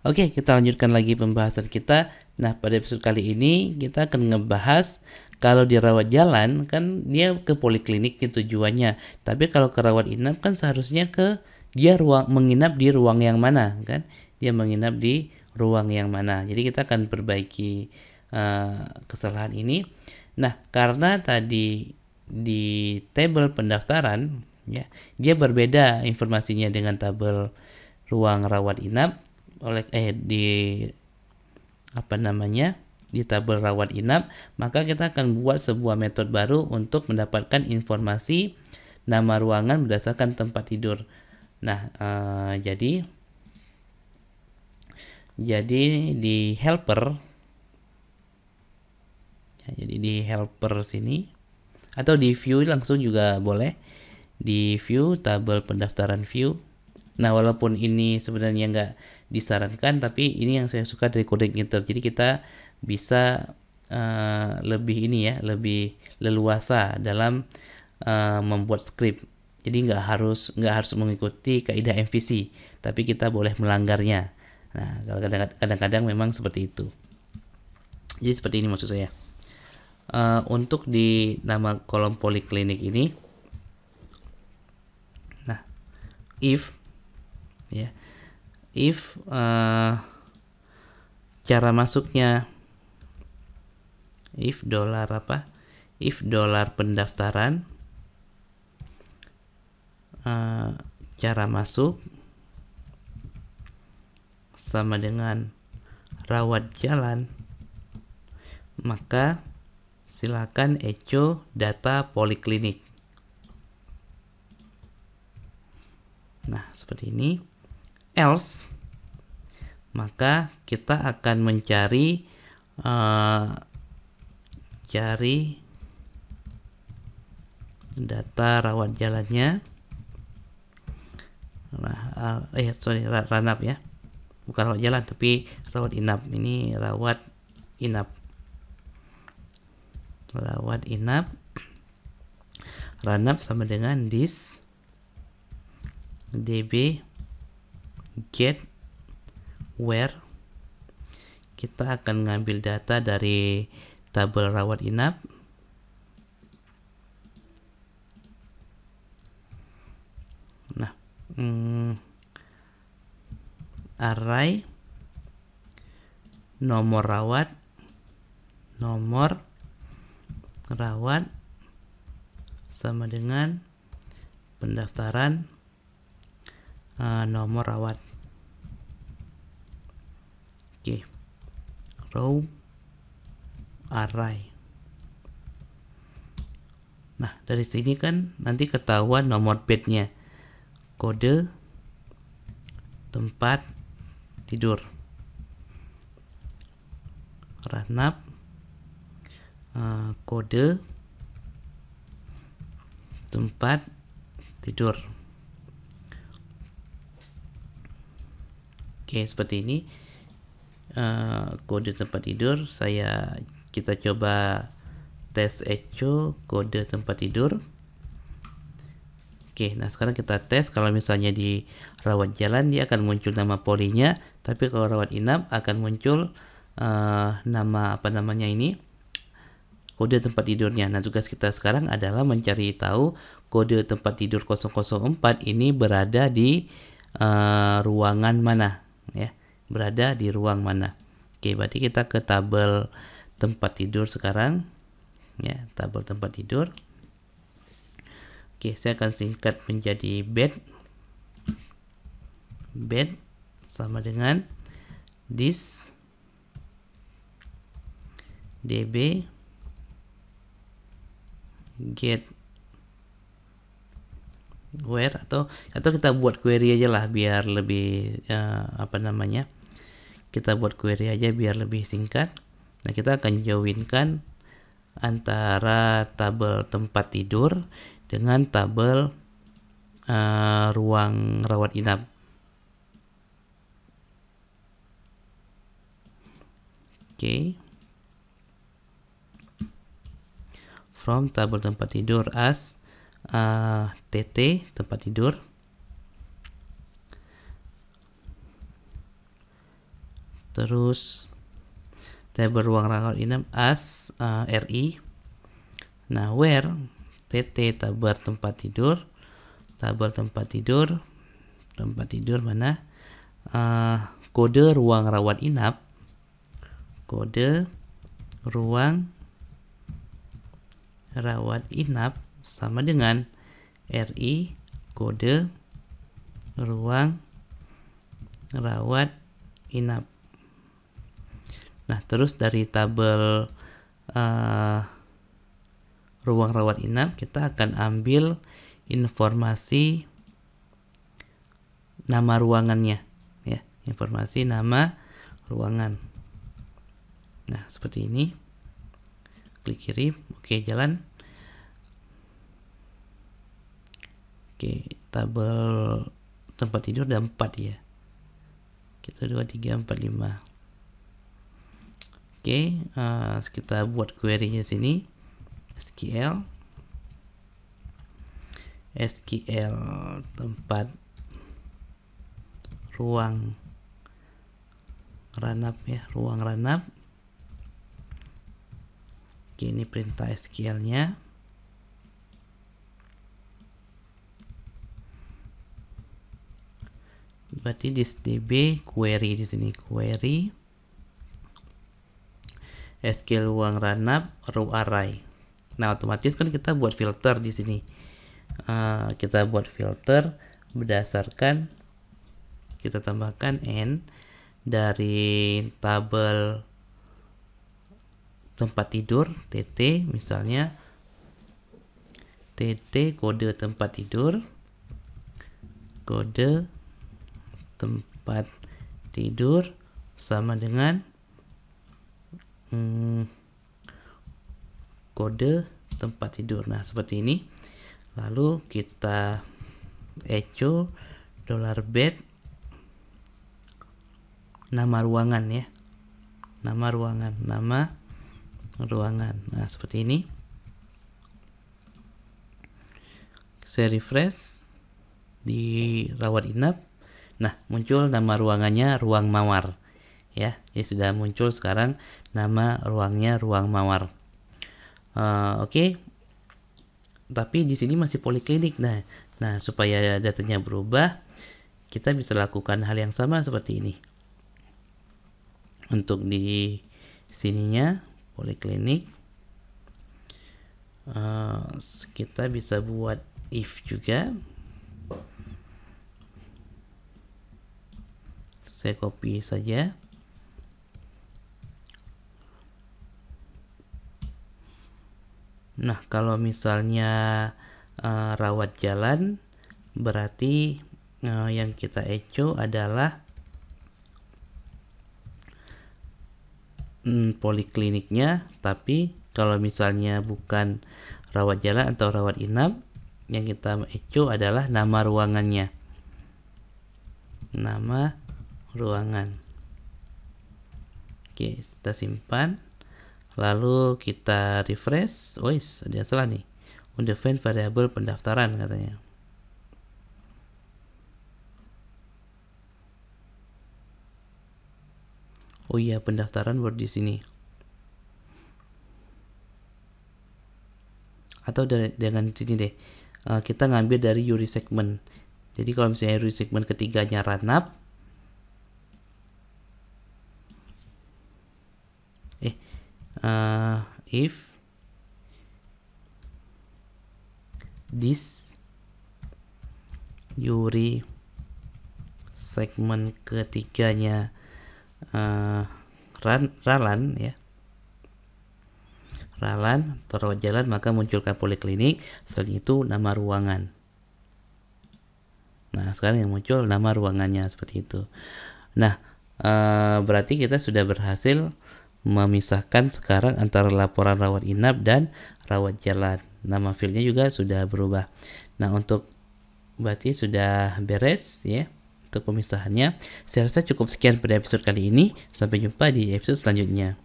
Oke, kita lanjutkan lagi pembahasan kita. Nah, pada episode kali ini kita akan ngebahas kalau di rawat jalan kan dia ke poliklinik tujuannya. Tapi kalau ke rawat inap kan seharusnya dia menginap di ruang yang mana kan? Dia menginap di ruang yang mana. Jadi kita akan perbaiki kesalahan ini. Nah, karena tadi di tabel pendaftaran ya, dia berbeda informasinya dengan tabel ruang rawat inap di di tabel rawat inap, maka kita akan buat sebuah metode baru untuk mendapatkan informasi nama ruangan berdasarkan tempat tidur. Nah, jadi di helper jadi di helper sini atau di view langsung juga boleh, di view tabel pendaftaran view. Nah, walaupun ini sebenarnya nggak disarankan, tapi ini yang saya suka dari Coding Inter. Jadi kita bisa lebih lebih leluasa dalam membuat script. Jadi nggak harus mengikuti kaidah MVC, tapi kita boleh melanggarnya. Nah, kadang-kadang memang seperti itu. Jadi seperti ini maksud saya. Untuk di nama kolom poliklinik ini, nah, if cara masuknya, if dolar pendaftaran, cara masuk sama dengan rawat jalan, maka silakan echo data poliklinik. Nah, seperti ini. Else, maka kita akan mencari data rawat jalannya. Ranap ya, bukan rawat jalan tapi rawat inap. Ini rawat inap. Ranap sama dengan this db get where. Kita akan ngambil data dari tabel rawat inap. Nah, array nomor rawat sama dengan pendaftaran nomor rawat. Oke, row array. Nah, dari sini kan nanti ketahuan nomor bednya, kode tempat tidur, ranap, kode tempat tidur. Oke, seperti ini. Kode tempat tidur kita coba tes echo kode tempat tidur. Oke, nah sekarang kita tes kalau misalnya di rawat jalan dia akan muncul nama polinya, tapi kalau rawat inap akan muncul kode tempat tidurnya. Nah, tugas kita sekarang adalah mencari tahu kode tempat tidur 004 ini berada di ruangan mana ya. Berada di ruang mana. Oke, berarti kita ke tabel tempat tidur sekarang ya, tabel tempat tidur. Oke, saya akan singkat menjadi bed sama dengan this db get where, atau kita buat query aja lah biar lebih kita buat query aja biar lebih singkat. Nah, kita akan joinkan antara tabel tempat tidur dengan tabel ruang rawat inap. Oke. From tabel tempat tidur as TT tempat tidur. terus tabel ruang rawat inap as RI. Nah, where TT tabel tempat tidur, mana, kode ruang rawat inap, sama dengan RI kode ruang rawat inap. Nah, terus dari tabel ruang rawat inap kita akan ambil informasi nama ruangannya, ya, informasi nama ruangan. Nah, seperti ini. Klik kiri, oke, jalan. Oke, tabel tempat tidur ada 4 ya. Kita 2, 3, 4, 5. Oke, kita buat query-nya sini. SQL tempat ruang ranap ya, ruang ranap. Oke, ini perintah SQL-nya. Berarti this db query di sini, query SQL ruang ranap row array. Nah, otomatis kan kita buat filter di sini. Kita buat filter berdasarkan, kita tambahkan n dari tabel tempat tidur TT, misalnya TT kode tempat tidur, sama dengan kode tempat tidur. Nah, seperti ini. Lalu kita echo $bed nama ruangan ya, nama ruangan. Nah, seperti ini. Saya refresh di rawat inap. Nah, muncul nama ruangannya ruang mawar ya. Ini sudah muncul sekarang nama ruangnya ruang mawar. Oke. Tapi di sini masih poliklinik. Nah, supaya datanya berubah, kita bisa lakukan hal yang sama seperti ini. Untuk di sininya poliklinik, kita bisa buat if juga. Saya copy saja. Nah, kalau misalnya rawat jalan, berarti yang kita echo adalah polikliniknya. Tapi kalau misalnya bukan rawat jalan atau rawat inap, yang kita echo adalah nama ruangannya, nama ruangan. Oke, kita simpan. Lalu kita refresh. Ada salah nih. Undefined variable pendaftaran katanya. Oh iya, pendaftaran baru di sini. Atau dengan sini deh. Kita ngambil dari URI segment. Jadi kalau misalnya URI segment ketiganya ranap, if this URI segmen ketiganya ralan ya, ralan atau rawat jalan, maka munculkan poliklinik. Setelah itu nama ruangan. Nah, sekarang yang muncul nama ruangannya seperti itu. Nah, berarti kita sudah berhasil memisahkan sekarang antara laporan rawat inap dan rawat jalan. Nama filenya juga sudah berubah. Nah, untuk berarti sudah beres ya untuk pemisahannya. Saya rasa cukup sekian pada episode kali ini. Sampai jumpa di episode selanjutnya.